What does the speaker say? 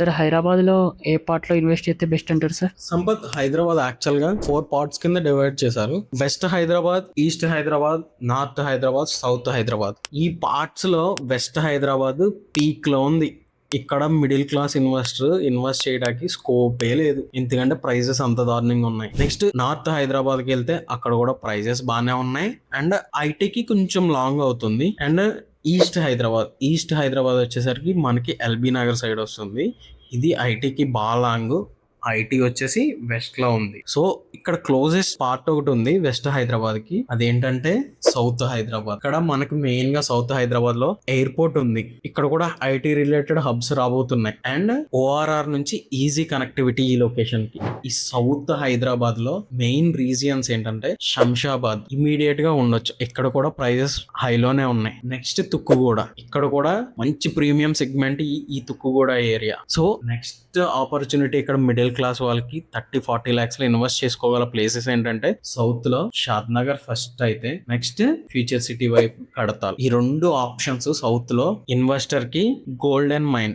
Sir Hyderabad లో ఏ part లో invest చేస్తే బెస్ట్ అంటారు సార్? సంపత్, హైదరాబాద్ యాక్చువల్ గా 4 పార్ట్స్ కింద డివైడ్ చేశారు. West Hyderabad, east Hyderabad, north Hyderabad, south Hyderabad. ఈ పార్ట్స్ లో వెస్ట్ హైదరాబాద్ పీక్ లో ఉంది. ఇక్కడ మిడిల్ క్లాస్ ఇన్వెస్టర్ ఇన్వెస్ట్ చేయడానికి స్కోపే లేదు, ఎందుకంటే ప్రైజెస్ అంత దారుణంగా ఉన్నాయి. నెక్స్ట్ నార్త్ హైదరాబాద్ కి వెళ్తే అక్కడ కూడా ప్రైజెస్ బాగానే ఉన్నాయి అండ్ ఐటీకి కొంచెం లాంగ్ అవుతుంది. అండ్ ఈస్ట్ హైదరాబాద్ వచ్చేసరికి మనకి ఎల్బీ నగర్ సైడ్ వస్తుంది. ఇది ఐటీకి బాగా లాంగ్. ఐటీ వచ్చేసి వెస్ట్ లో ఉంది. సో ఇక్కడ క్లోజెస్ట్ పార్ట్ ఒకటి ఉంది వెస్ట్ హైదరాబాద్ కి, అదేంటంటే సౌత్ హైదరాబాద్. ఇక్కడ మనకి మెయిన్ గా సౌత్ హైదరాబాద్ లో ఎయిర్పోర్ట్ ఉంది. ఇక్కడ కూడా ఐటీ రిలేటెడ్ హబ్స్ రాబోతున్నాయి అండ్ ఓఆర్ఆర్ నుంచి ఈజీ కనెక్టివిటీ ఈ లొకేషన్ కి. ఈ సౌత్ హైదరాబాద్ లో మెయిన్ రీజియన్స్ ఏంటంటే శంషాబాద్ ఇమీడియట్ గా ఉండొచ్చు. ఇక్కడ కూడా ప్రైజెస్ హైలోనే ఉన్నాయి. నెక్స్ట్ తుక్కుగూడ, ఇక్కడ కూడా మంచి ప్రీమియం సెగ్మెంట్ ఈ Tukkuguda area. So next opportunity ఇక్కడ మిడిల్ క్లాస్ వాళ్ళకి 30-40 lakhs లో ఇన్వెస్ట్ చేసుకోగల ప్లేసెస్ ఏంటంటే సౌత్ లో షాద్ నగర్ ఫస్ట్ అయితే, నెక్స్ట్ ఫ్యూచర్ సిటీ వైపు కడతాల్. ఈ 2 ఆప్షన్స్ సౌత్ లో ఇన్వెస్టర్ కి గోల్డెన్ మైన్.